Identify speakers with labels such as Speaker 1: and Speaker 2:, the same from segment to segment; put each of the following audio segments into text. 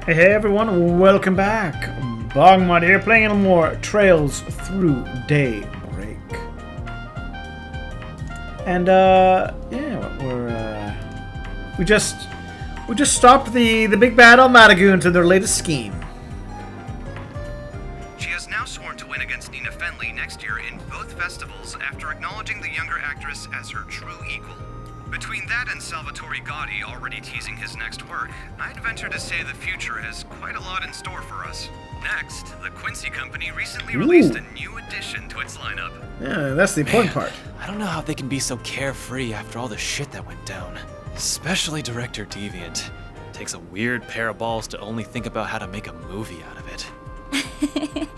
Speaker 1: Hey everyone, welcome back. BogMod here, playing a little more Trails Through Daybreak. And we just stopped the big bad Almadagoon to their latest scheme.
Speaker 2: She has now sworn to win against Nina Fenley next year in both festivals after acknowledging the younger actress as her true equal. Between that and Salvatore Gotti already teasing his next work, I'd venture to say the future has quite a lot in store for us. Next, the Quincy Company recently released a new addition to its lineup.
Speaker 1: Yeah, that's the important part.
Speaker 3: I don't know how they can be so carefree after all the shit that went down. Especially Director Deviant. Takes a weird pair of balls to only think about how to make a movie out of it.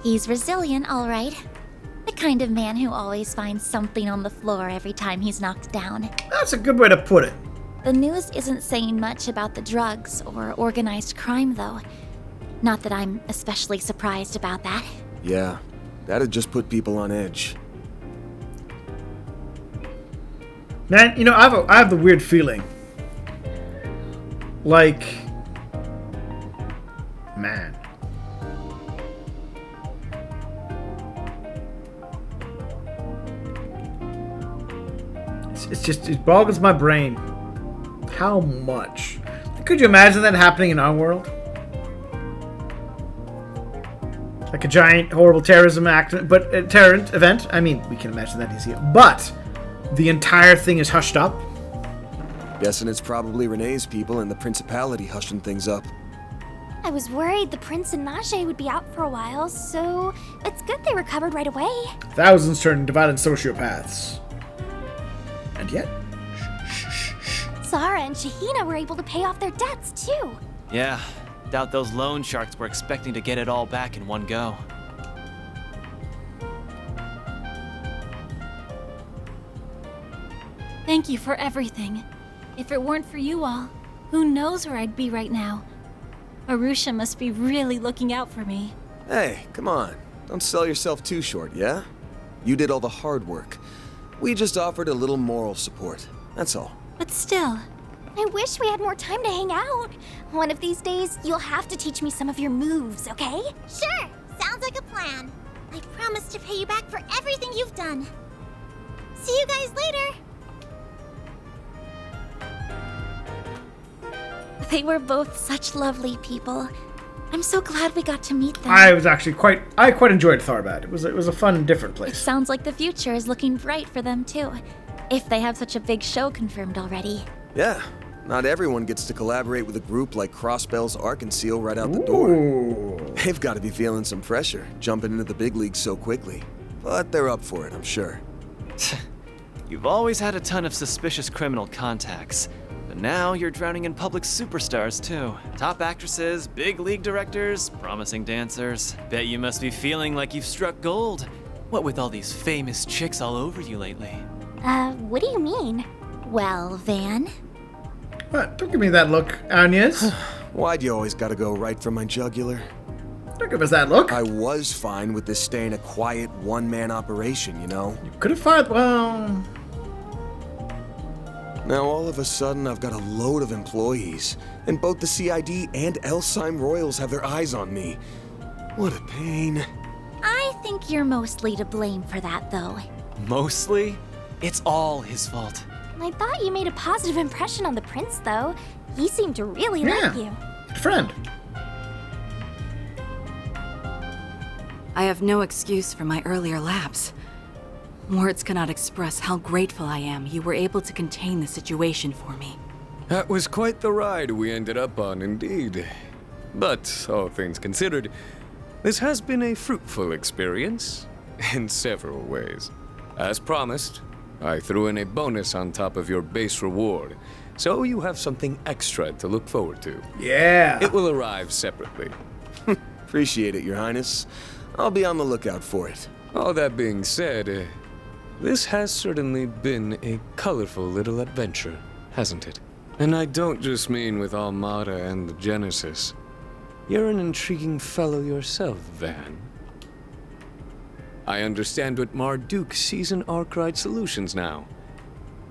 Speaker 4: He's resilient, all right. The kind of man who always finds something on the floor every time he's knocked down.
Speaker 1: That's a good way to put it.
Speaker 4: The news isn't saying much about the drugs or organized crime, though. Not that I'm especially surprised about that.
Speaker 5: Yeah, that'd just put people on edge.
Speaker 1: Man, you know, I have the weird feeling. Like, man. It boggles my brain. How much? Could you imagine that happening in our world? Like a giant, horrible terrorism act, but a terror event? I mean, we can imagine that easy. But the entire thing is hushed up.
Speaker 5: Guessing it's probably Renee's people and the Principality hushing things up.
Speaker 6: I was worried the Prince and Najee would be out for a while, so it's good they recovered right away.
Speaker 1: Thousands turned into violent sociopaths. And yet...
Speaker 6: Zara and Shahina were able to pay off their debts, too.
Speaker 3: Yeah, doubt those loan sharks were expecting to get it all back in one go.
Speaker 7: Thank you for everything. If it weren't for you all, who knows where I'd be right now? Arusha must be really looking out for me.
Speaker 5: Hey, come on. Don't sell yourself too short, yeah? You did all the hard work. We just offered a little moral support. That's all.
Speaker 7: But still...
Speaker 6: I wish we had more time to hang out. One of these days, you'll have to teach me some of your moves, okay?
Speaker 8: Sure, sounds like a plan. I promise to pay you back for everything you've done. See you guys later.
Speaker 4: They were both such lovely people. I'm so glad we got to meet them.
Speaker 1: I quite enjoyed Tharbad. It was a fun, different
Speaker 4: It
Speaker 1: place.
Speaker 4: sounds like the future is looking bright for them, too. If they have such a big show confirmed already.
Speaker 5: Yeah, not everyone gets to collaborate with a group like Crossbell's Arkanseal right out the door. They've got to be feeling some pressure, jumping into the big leagues so quickly. But they're up for it, I'm sure.
Speaker 3: You've always had a ton of suspicious criminal contacts. But now you're drowning in public superstars, too. Top actresses, big league directors, promising dancers. Bet you must be feeling like you've struck gold. What with all these famous chicks all over you lately?
Speaker 6: What do you mean?
Speaker 4: Well, Van?
Speaker 1: What? Don't give me that look, Agnes.
Speaker 5: Why'd you always gotta go right for my jugular?
Speaker 1: Don't give us that look.
Speaker 5: I was fine with this staying a quiet one-man operation, you know?
Speaker 1: You could have fired, well...
Speaker 5: Now all of a sudden I've got a load of employees, and both the CID and Elsheim Royals have their eyes on me. What a pain.
Speaker 4: I think you're mostly to blame for that, though.
Speaker 3: Mostly? It's all his fault.
Speaker 6: I thought you made a positive impression on the Prince, though. He seemed to really like you.
Speaker 1: Good friend.
Speaker 9: I have no excuse for my earlier lapse. Words cannot express how grateful I am you were able to contain the situation for me.
Speaker 10: That was quite the ride we ended up on, indeed. But, all things considered, this has been a fruitful experience in several ways. As promised, I threw in a bonus on top of your base reward, so you have something extra to look forward to.
Speaker 1: Yeah.
Speaker 10: It will arrive separately.
Speaker 5: Appreciate it, Your Highness. I'll be on the lookout for it.
Speaker 10: All that being said, this has certainly been a colorful little adventure, hasn't it? And I don't just mean with Armada and the Genesis. You're an intriguing fellow yourself, Van. I understand what Marduk sees in Arkwright Solutions now.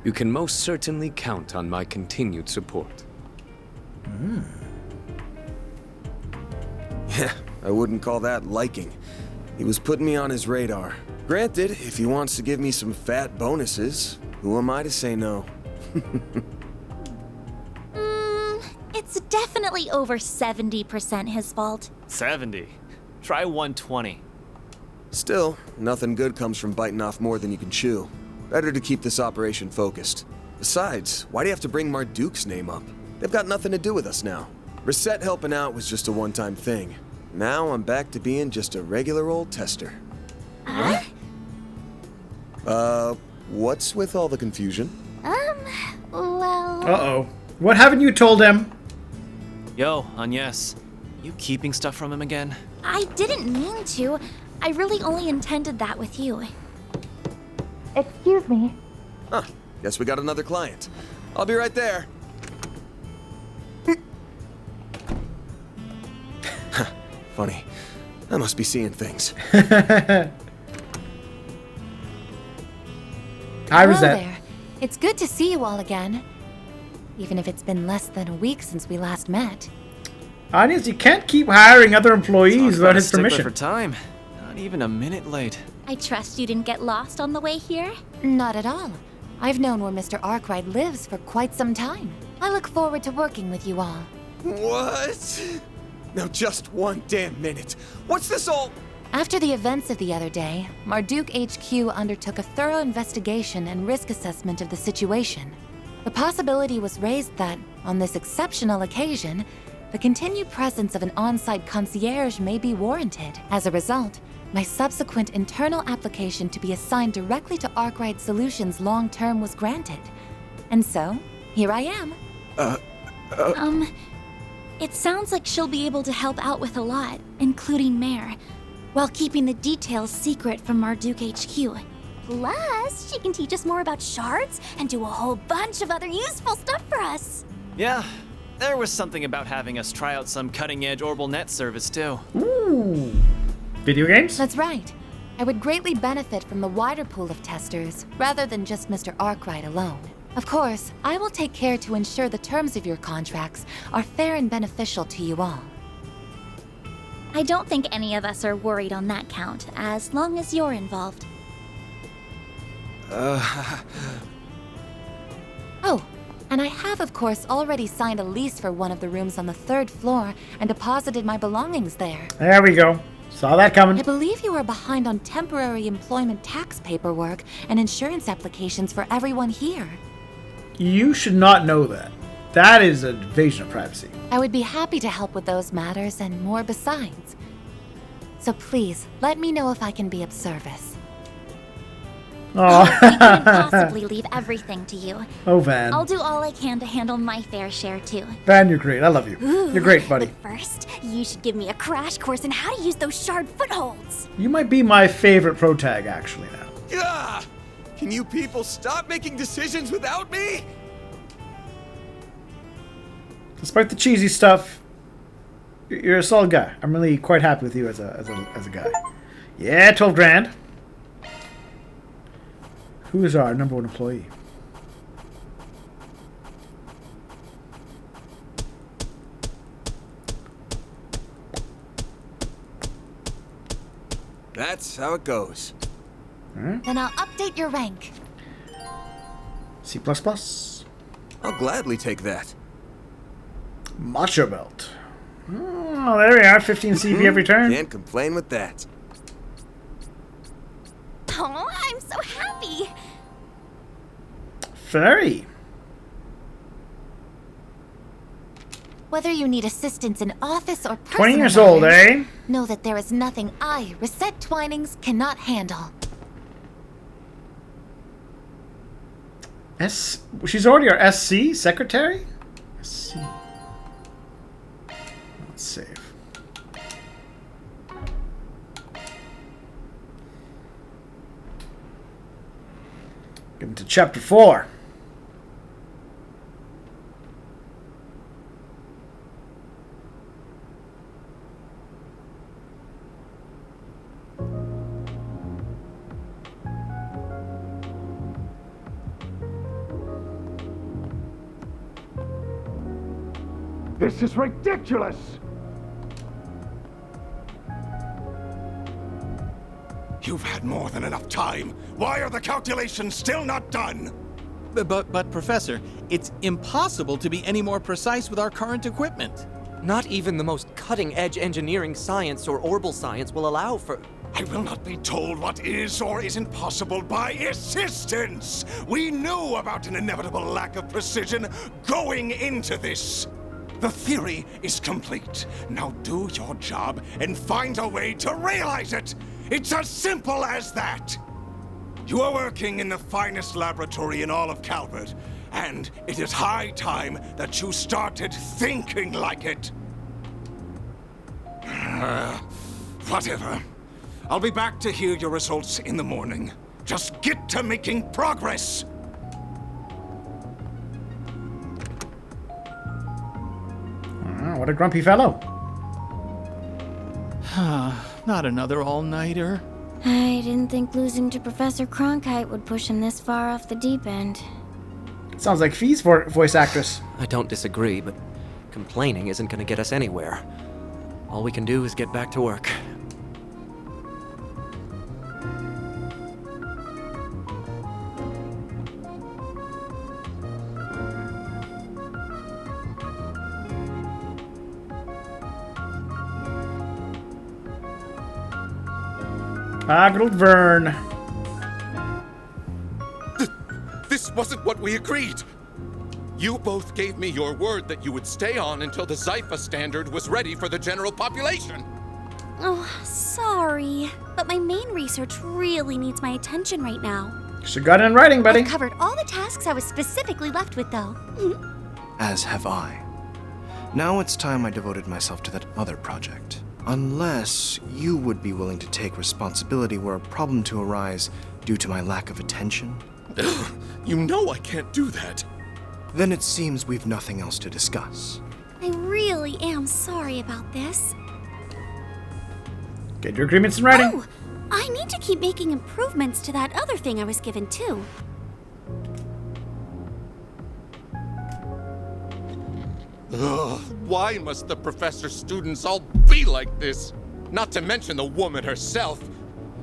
Speaker 10: You can most certainly count on my continued support.
Speaker 5: I wouldn't call that liking. He was putting me on his radar. Granted, if he wants to give me some fat bonuses, who am I to say no?
Speaker 4: It's definitely over 70% his fault.
Speaker 3: 70. Try 120.
Speaker 5: Still, nothing good comes from biting off more than you can chew. Better to keep this operation focused. Besides, why do you have to bring Marduk's name up? They've got nothing to do with us now. Reset helping out was just a one-time thing. Now I'm back to being just a regular old tester.
Speaker 4: Huh?
Speaker 5: What's with all the confusion?
Speaker 6: Well...
Speaker 1: Uh-oh. What haven't you told him?
Speaker 3: Yo, Agnes, you keeping stuff from him again?
Speaker 4: I didn't mean to. I really only intended that with you. Excuse me.
Speaker 5: Huh. Guess we got another client. I'll be right there. Funny. I must be seeing things.
Speaker 1: Hi,
Speaker 7: Hello
Speaker 1: Rosette.
Speaker 7: there. It's good to see you all again. Even if it's been less than a week since we last met.
Speaker 1: Audience, you can't keep hiring other employees
Speaker 3: Talk
Speaker 1: without
Speaker 3: about a
Speaker 1: his
Speaker 3: stickler
Speaker 1: permission.
Speaker 3: for time. Not even a minute late.
Speaker 4: I trust you didn't get lost on the way here?
Speaker 7: Not at all. I've known where Mr. Arkwright lives for quite some time. I look forward to working with you all.
Speaker 5: What? Now just one damn minute. What's this all?
Speaker 7: After the events of the other day, Marduk HQ undertook a thorough investigation and risk assessment of the situation. The possibility was raised that, on this exceptional occasion, the continued presence of an on-site concierge may be warranted. As a result, my subsequent internal application to be assigned directly to Arkwright Solutions long-term was granted. And so, here I am.
Speaker 4: It sounds like she'll be able to help out with a lot, including Mare, while keeping the details secret from Marduk HQ.
Speaker 6: Plus, she can teach us more about shards and do a whole bunch of other useful stuff for us.
Speaker 3: Yeah, there was something about having us try out some cutting-edge Orbital Net service, too.
Speaker 1: Ooh. Video games?
Speaker 7: That's right. I would greatly benefit from the wider pool of testers, rather than just Mr. Arkwright alone. Of course, I will take care to ensure the terms of your contracts are fair and beneficial to you all.
Speaker 4: I don't think any of us are worried on that count, as long as you're involved.
Speaker 7: Oh, and I have, of course, already signed a lease for one of the rooms on the 3rd floor and deposited my belongings there.
Speaker 1: There we go. Saw that coming.
Speaker 7: I believe you are behind on temporary employment tax paperwork and insurance applications for everyone here.
Speaker 1: You should not know that. That is an invasion of privacy.
Speaker 7: I would be happy to help with those matters and more besides. So please, let me know if I can be of service.
Speaker 4: I couldn't
Speaker 1: Oh,
Speaker 4: possibly leave everything to you.
Speaker 1: oh, Van.
Speaker 4: I'll do all I can to handle my fair share, too.
Speaker 1: Van, you're great. I love you.
Speaker 6: Ooh,
Speaker 1: You're great, buddy.
Speaker 6: But first, you should give me a crash course in how to use those shard footholds.
Speaker 1: You might be my favorite pro tag, actually, now.
Speaker 5: Gah! Can you people stop making decisions without me?
Speaker 1: Despite the cheesy stuff, you're a solid guy. I'm really quite happy with you as a guy. Yeah, 12 grand. Who is our number 1 employee?
Speaker 5: That's how it goes.
Speaker 7: Then I'll update your rank.
Speaker 1: C++.
Speaker 5: I'll gladly take that.
Speaker 1: Macho belt. Oh, there we are. 15 CP every turn.
Speaker 5: Can't complain with that.
Speaker 6: Oh, I'm so happy.
Speaker 1: Very.
Speaker 7: Whether you need assistance in office or personal
Speaker 1: 20 years old,
Speaker 7: matters,
Speaker 1: eh?
Speaker 7: know that there is nothing I, Reset Twinings, cannot handle.
Speaker 1: She's already our SC secretary? SC. Let's save. Get into chapter 4.
Speaker 11: This is ridiculous! You've had more than enough time. Why are the calculations still not done?
Speaker 12: But Professor, it's impossible to be any more precise with our current equipment.
Speaker 13: Not even the most cutting-edge engineering science or orbital science will allow for...
Speaker 11: I will not be told what is or isn't possible by assistance! We knew about an inevitable lack of precision going into this! The theory is complete. Now do your job and find a way to realize it! It's as simple as that! You are working in the finest laboratory in all of Calvert, and it is high time that you started thinking like it. Whatever. I'll be back to hear your results in the morning. Just get to making progress!
Speaker 1: What a grumpy fellow.
Speaker 12: Not another all-nighter.
Speaker 6: I didn't think losing to Professor Cronkite would push him this far off the deep end.
Speaker 1: Sounds like Fee's voice actress.
Speaker 13: I don't disagree, but complaining isn't going to get us anywhere. All we can do is get back to work.
Speaker 1: Good old Verne.
Speaker 14: This wasn't what we agreed. You both gave me your word that you would stay on until the Zypha standard was ready for the general population.
Speaker 6: Oh, sorry. But my main research really needs my attention right now.
Speaker 1: Should've got it in writing, buddy.
Speaker 6: I've covered all the tasks I was specifically left with, though.
Speaker 2: As have I. Now it's time I devoted myself to that other project. Unless you would be willing to take responsibility were a problem to arise due to my lack of attention.
Speaker 14: You know I can't do that.
Speaker 2: Then it seems we've nothing else to discuss.
Speaker 6: I really am sorry about this.
Speaker 1: Get your agreements in writing.
Speaker 6: Oh, I need to keep making improvements to that other thing I was given, too.
Speaker 14: Ugh, why must the professor's students all be like this? Not to mention the woman herself.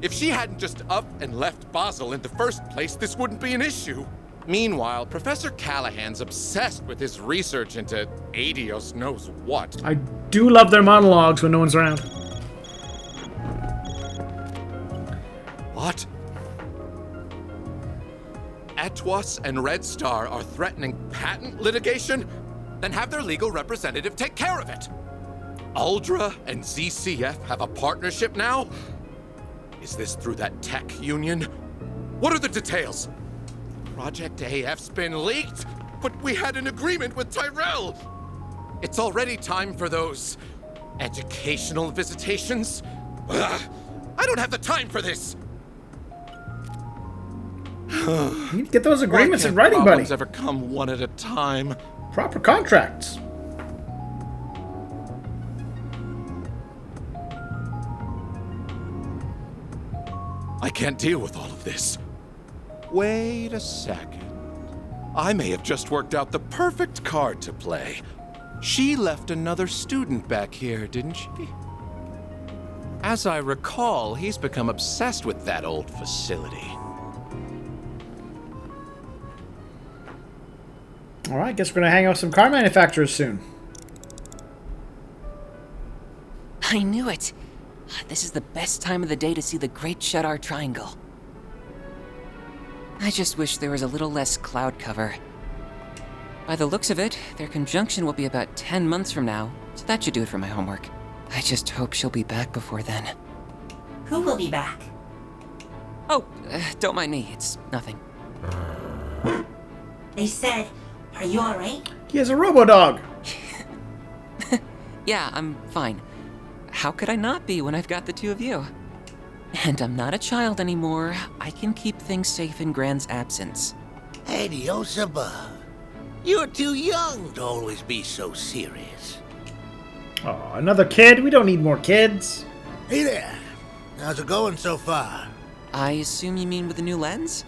Speaker 14: If she hadn't just up and left Basel in the first place, this wouldn't be an issue. Meanwhile, Professor Callahan's obsessed with his research into Adios knows what.
Speaker 1: I do love their monologues when no one's around.
Speaker 14: What? Etwas and Red Star are threatening patent litigation? Then have their legal representative take care of it. Uldra and ZCF have a partnership now? Is this through that tech union? What are the details? Project AF's been leaked, but we had an agreement with Tyrell. It's already time for those educational visitations. Ugh, I don't have the time for this.
Speaker 1: You need to get those agreements in writing, buddy.
Speaker 14: Problems ever come one at a time.
Speaker 1: Proper contracts.
Speaker 14: I can't deal with all of this. Wait a second. I may have just worked out the perfect card to play. She left another student back here, didn't she? As I recall, he's become obsessed with that old facility.
Speaker 1: Alright, guess we're gonna hang out with some car manufacturers soon.
Speaker 15: I knew it. This is the best time of the day to see the Great Shadar Triangle. I just wish there was a little less cloud cover. By the looks of it, their conjunction will be about 10 months from now, so that should do it for my homework. I just hope she'll be back before then.
Speaker 16: Who will be back?
Speaker 15: Oh, don't mind me, it's nothing.
Speaker 16: They said, are you alright?
Speaker 1: He has a robo-dog.
Speaker 15: Yeah, I'm fine. How could I not be when I've got the two of you? And I'm not a child anymore. I can keep things safe in Grand's absence.
Speaker 17: Adios above. You're too young to always be so serious.
Speaker 1: Oh, another kid? We don't need more kids.
Speaker 17: Hey there. How's it going so far?
Speaker 15: I assume you mean with the new lens?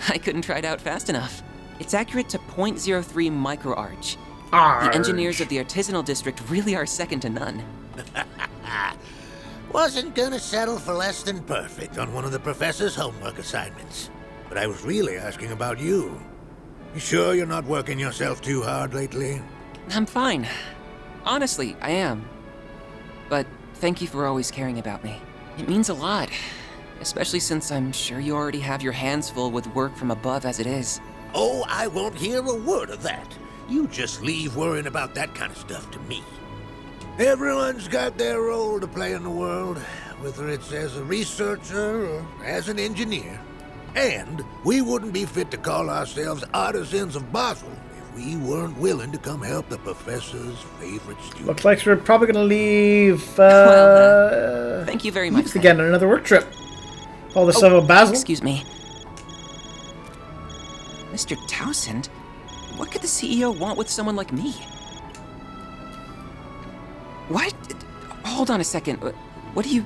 Speaker 15: I couldn't try it out fast enough. It's accurate to 0.03 microarch. The engineers of the artisanal district really are second to none.
Speaker 17: Wasn't gonna settle for less than perfect on one of the professor's homework assignments. But I was really asking about you. You sure you're not working yourself too hard lately?
Speaker 15: I'm fine. Honestly, I am. But thank you for always caring about me. It means a lot. Especially since I'm sure you already have your hands full with work from above as it is.
Speaker 17: Oh, I won't hear a word of that. You just leave worrying about that kind of stuff to me. Everyone's got their role to play in the world, whether it's as a researcher or as an engineer. And we wouldn't be fit to call ourselves artisans of Basel if we weren't willing to come help the professor's favorite student.
Speaker 1: Looks like we're probably going to leave...
Speaker 15: thank you very much.
Speaker 1: Again, on another work trip. All the stuff of Basel.
Speaker 15: Excuse me. Mr. Townsend? What could the CEO want with someone like me? What? Hold on a second. What do you...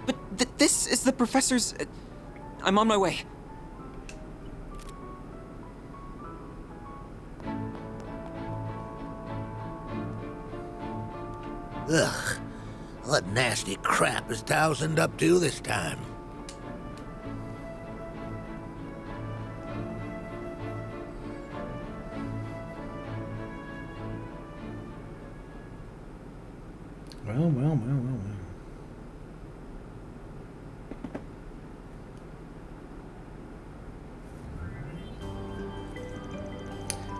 Speaker 15: But this is the professor's... I'm on my way.
Speaker 17: Ugh. What nasty crap is Townsend up to this time?
Speaker 1: Well.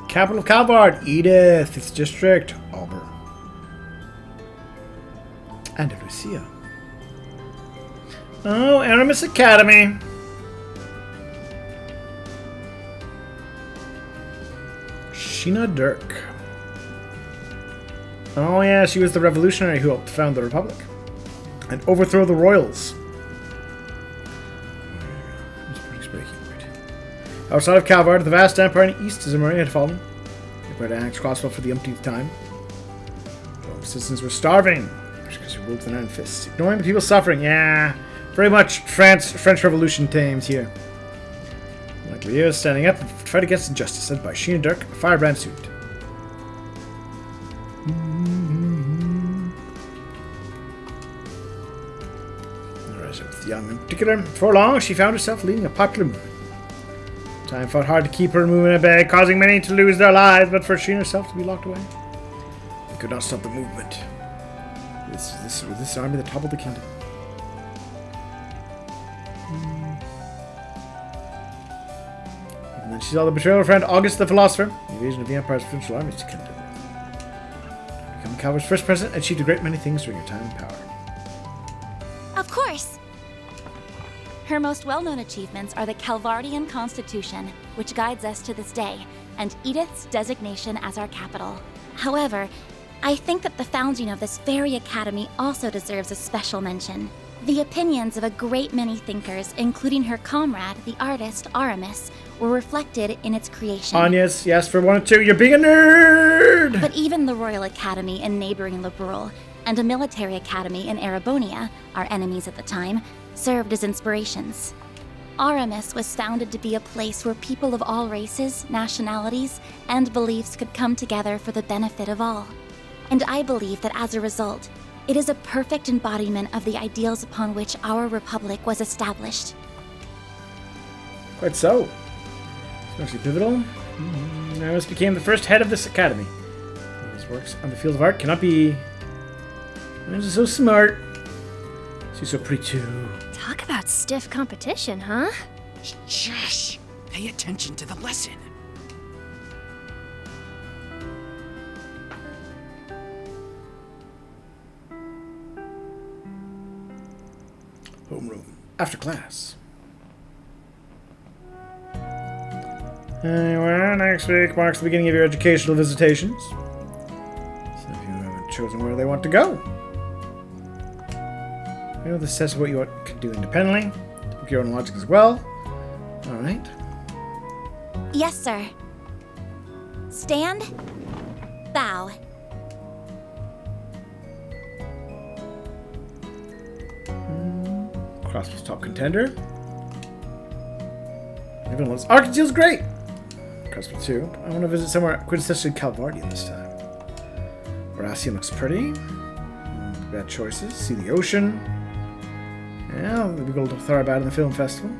Speaker 1: Capital of Calvard, Edith, its district, Auburn. And Lucia. Oh, Aramis Academy. Sheena Dirk. Oh yeah, she was the revolutionary who helped found the Republic and overthrow the royals. That's pretty spiky, right? Outside of Calvard, the vast empire in east of Zimmeria had fallen. They were to annex Crosswell for the umpteenth time. Rome's citizens were starving because they ruled with an iron fist, ignoring the people's suffering. Yeah, very much French Revolution themes here. Like Leo standing up and fight against injustice, led by Sheena Dirk, a firebrand student. With young in particular, before long she found herself leading a popular movement. Time fought hard to keep her movement at bay, causing many to lose their lives, but for Sheena herself to be locked away. They could not stop the movement. This army that toppled the kingdom. And then she saw the betrayal of her friend August the Philosopher, the invasion of the Empire's provincial armies to Kingdom. Becoming Calvard's first president, achieved a great many things during her time in power.
Speaker 4: Of course! Her most well-known achievements are the Calvardian Constitution, which guides us to this day, and Edith's designation as our capital. However, I think that the founding of this very academy also deserves a special mention. The opinions of a great many thinkers, including her comrade, the artist Aramis, were reflected in its creation.
Speaker 1: Anya's, yes, for 1 and 2, you're being a nerd!
Speaker 4: But even the Royal Academy in neighboring Liberal and a military academy in Erebonia, our enemies at the time, served as inspirations. Aramis was founded to be a place where people of all races, nationalities, and beliefs could come together for the benefit of all. And I believe that as a result, it is a perfect embodiment of the ideals upon which our republic was established.
Speaker 1: Quite so. Especially pivotal. Aramis became the first head of this academy. His works on the field of art cannot be... She's so smart. She's so pretty too.
Speaker 18: Talk about stiff competition, huh?
Speaker 19: Shush! Pay attention to the lesson.
Speaker 1: Homeroom. After class. Anyway, next week marks the beginning of your educational visitations. So if you haven't chosen where they want to go. You know, this says what you can do independently. Book your own logic as well. Alright.
Speaker 4: Yes, sir. Stand. Bow.
Speaker 1: Crossbow's top contender. Everyone loves Arkansas's great! Crossbow 2. I want to visit somewhere quintessentially Calvardian this time. Horacian looks pretty. bad choices. See the ocean. Yeah, we go to Tharbad in the film festival.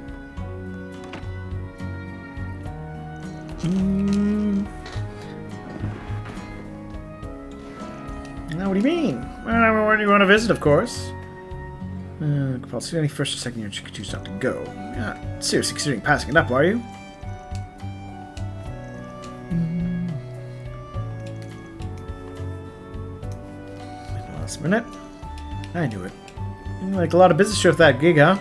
Speaker 1: Now, what do you mean? Well, where do you want to visit, of course? I'll see any first or second year you could choose not to go. You're not seriously considering passing it up, are you? Last minute. I knew it. Like a lot of business trip with that gig, huh?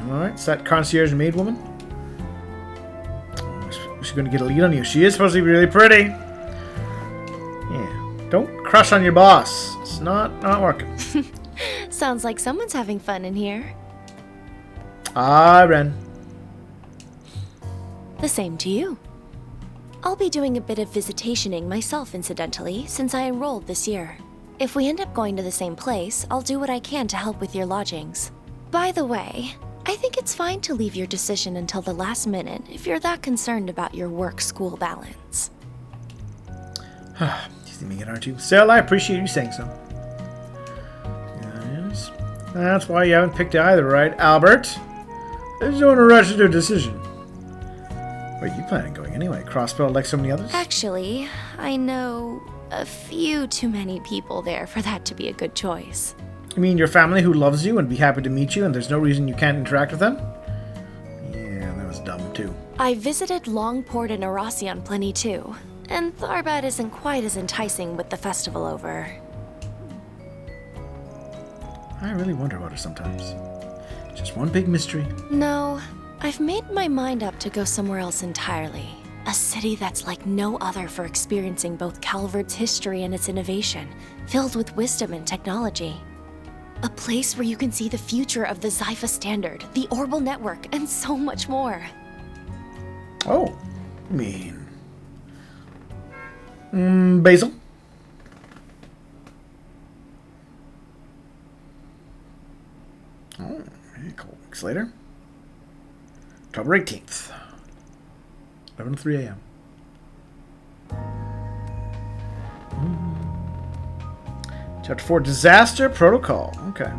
Speaker 1: Alright, it's that concierge maid woman. She's going to get a lead on you. She is supposed to be really pretty. Yeah. Don't crush on your boss. It's not working.
Speaker 18: Sounds like someone's having fun in here.
Speaker 1: Ah, Verne.
Speaker 18: The same to you. I'll be doing a bit of visitationing myself, incidentally, since I enrolled this year. If we end up going to the same place, I'll do what I can to help with your lodgings. By the way, I think it's fine to leave your decision until the last minute if you're that concerned about your work-school balance.
Speaker 1: Teasing me again, aren't you? Still, I appreciate you saying so. Yes. That's why you haven't picked either, right, Albert? I just don't want to rush into a decision. Where are you planning on going anyway? Crossbow like so many others?
Speaker 18: Actually, I know a few too many people there for that to be a good choice.
Speaker 1: You mean your family who loves you and be happy to meet you and there's no reason you can't interact with them? Yeah, that was dumb too.
Speaker 18: I visited Longport and Erasion plenty too, and Tharbad isn't quite as enticing with the festival over.
Speaker 1: I really wonder about her sometimes. Just one big mystery.
Speaker 18: No, I've made my mind up to go somewhere else entirely. A city that's like no other for experiencing both Calvard's history and its innovation, filled with wisdom and technology. A place where you can see the future of the Zypha Standard, the Orbal Network, and so much more.
Speaker 1: Oh, I mean... Basil? Oh, a couple weeks later. October 18th. 11:03 a.m. Chapter 4, Disaster Protocol. Okay.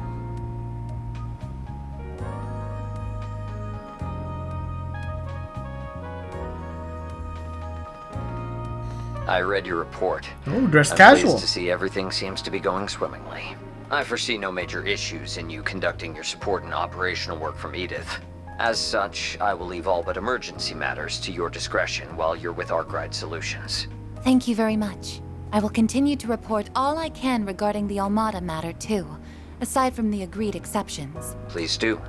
Speaker 20: I read your report.
Speaker 1: Oh, dressed
Speaker 20: I'm
Speaker 1: casual.
Speaker 20: pleased to see everything seems to be going swimmingly. I foresee no major issues in you conducting your support and operational work from Edith. As such, I will leave all but emergency matters to your discretion while you're with Arkwright Solutions.
Speaker 7: Thank you very much. I will continue to report all I can regarding the Almada matter, too, aside from the agreed exceptions.
Speaker 20: Please do.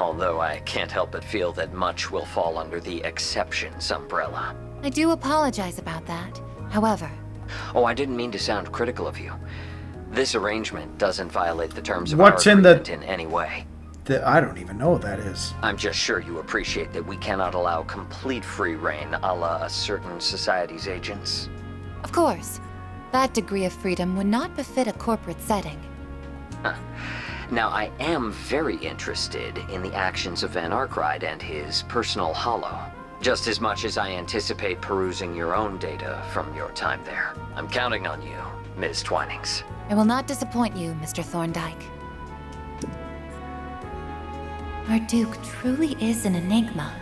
Speaker 20: Although I can't help but feel that much will fall under the exceptions umbrella.
Speaker 7: I do apologize about that. However...
Speaker 20: Oh, I didn't mean to sound critical of you. This arrangement doesn't violate the terms of
Speaker 1: What's
Speaker 20: our
Speaker 1: in
Speaker 20: agreement in any way.
Speaker 1: I don't even know what that is.
Speaker 20: I'm just sure you appreciate that we cannot allow complete free reign a la certain society's agents.
Speaker 7: Of course. That degree of freedom would not befit a corporate setting.
Speaker 20: Now, I am very interested in the actions of Van Arkwright and his personal hollow, just as much as I anticipate perusing your own data from your time there. I'm counting on you, Ms. Twinings.
Speaker 7: I will not disappoint you, Mr. Thorndyke. Our Duke truly is an enigma,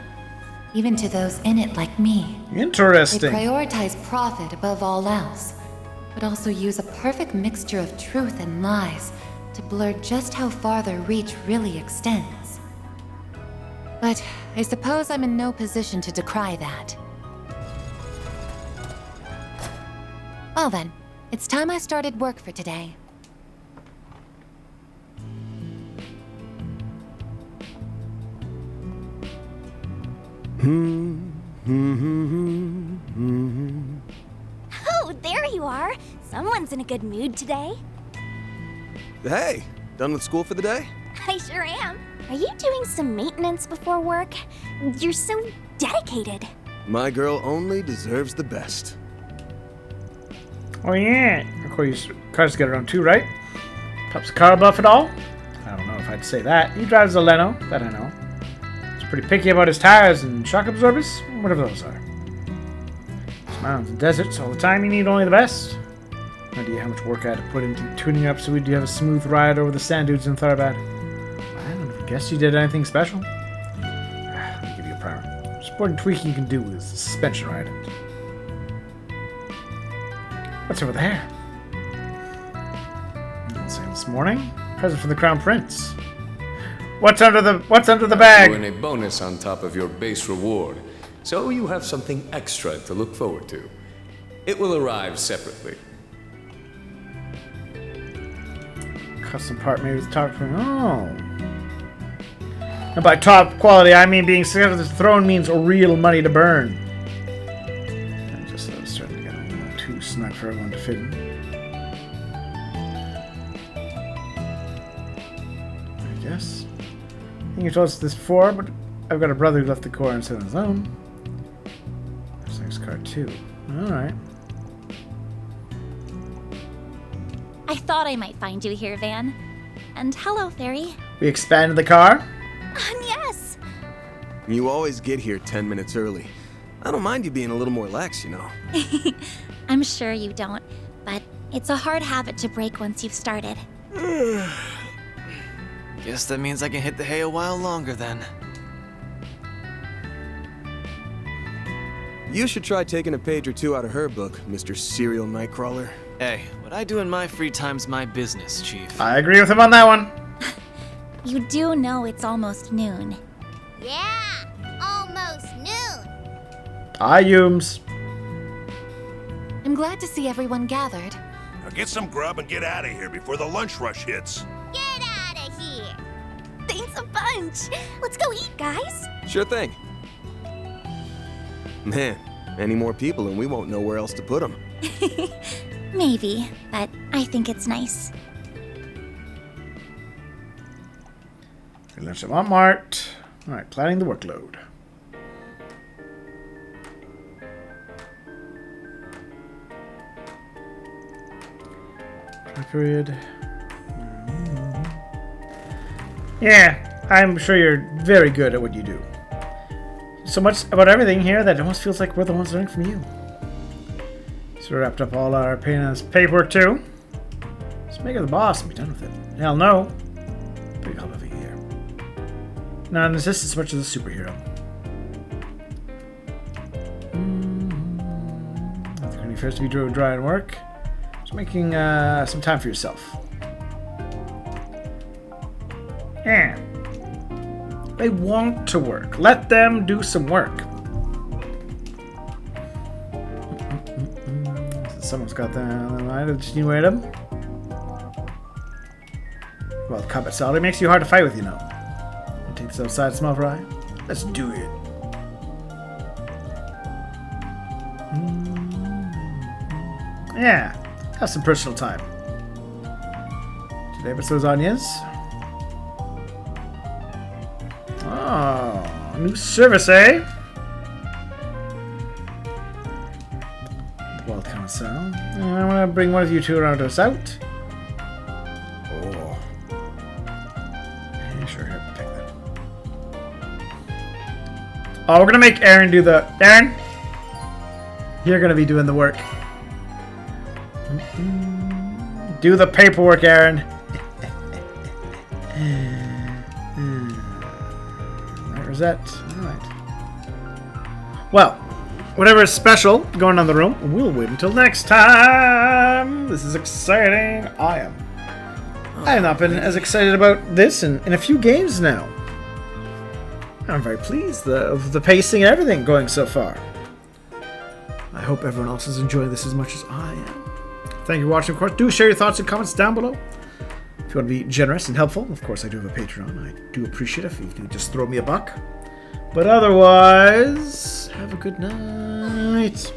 Speaker 7: even to those in it like me.
Speaker 1: Interesting.
Speaker 7: They prioritize profit above all else, but also use a perfect mixture of truth and lies to blur just how far their reach really extends. But I suppose I'm in no position to decry that. Well then, it's time I started work for today.
Speaker 8: Oh, there you are. Someone's in a good mood today.
Speaker 5: Hey, done with school for the day?
Speaker 8: I sure am. Are you doing some maintenance before work? You're so dedicated.
Speaker 5: My girl only deserves the best.
Speaker 1: Oh yeah. Of course, cars get around too, right? Pups car buff at all? I don't know if I'd say that. He drives a Leno, that I know. He's pretty picky about his tires and shock absorbers, whatever those are. Mountains and deserts all the time, you need only the best. No idea how much work I had to put into tuning up so we do have a smooth ride over the sand dunes in Tharbad. I don't guess you did anything special. Let me give you a primer. Most important tweaking you can do is the suspension ride. What's over there? Same this morning. Present from the Crown Prince. What's under the bag?
Speaker 10: And a bonus on top of your base reward, so you have something extra to look forward to. It will arrive separately.
Speaker 1: Custom part maybe the top from. Oh. And by top quality, I mean being selected to the throne means real money to burn. I'm just starting to get a little too snug for everyone to fit in. I guess. I think you told us this before, but I've got a brother who left the Corps and set on his own. There's next card too. Alright.
Speaker 4: I thought I might find you here, Van. And hello, Fairy.
Speaker 1: We expanded the car?
Speaker 4: Yes!
Speaker 5: You always get here 10 minutes early. I don't mind you being a little more lax, you know.
Speaker 4: I'm sure you don't, but it's a hard habit to break once you've started.
Speaker 3: Guess that means I can hit the hay a while longer then.
Speaker 5: You should try taking a page or two out of her book, Mr. Serial Nightcrawler.
Speaker 3: Hey, what I do in my free time's my business, Chief.
Speaker 1: I agree with him on that one.
Speaker 4: You do know it's almost noon.
Speaker 8: Yeah, almost noon.
Speaker 1: Hi, Yooms.
Speaker 7: I'm glad to see everyone gathered.
Speaker 11: Now get some grub and get out of here before the lunch rush hits.
Speaker 8: Get out of here. Thanks a bunch. Let's go eat, guys.
Speaker 5: Sure thing. Man, any more people and we won't know where else to put them.
Speaker 4: Maybe, but I think it's nice.
Speaker 1: Lunch at Montmartre. Alright, planning the workload. Try period. Yeah, I'm sure you're very good at what you do. So much about everything here that it almost feels like we're the ones learning from you. So we wrapped up all our painless paperwork too. Just make her the boss and be done with it. Hell no. Big hub of a year. Not an assistant as much as a superhero. Not the first to be dry and work. Just making some time for yourself. Yeah. They want to work. Let them do some work. Someone's got the just new item. Well, combat salary makes you hard to fight with, you know. Take this outside, smell fry. Let's do it. Yeah, have some personal time. Today episode's onions. Oh, new service, eh? Wild Council. I'm gonna bring one of you two around to us out. Oh. Yeah, sure, here, take that. Oh, we're gonna make Aaron do the... Aaron? You're gonna be doing the work. Do the paperwork, Aaron. Rosette. Alright. Well, whatever is special going on in the room, we'll wait until next time. This is exciting. I have not been as excited about this in a few games now. I'm very pleased of the pacing and everything going so far. I hope everyone else is enjoying this as much as I am. Thank you for watching, of course. Do share your thoughts and comments down below. If you want to be generous and helpful, of course I do have a Patreon. I do appreciate it if you do just throw me a buck. But otherwise, have a good night.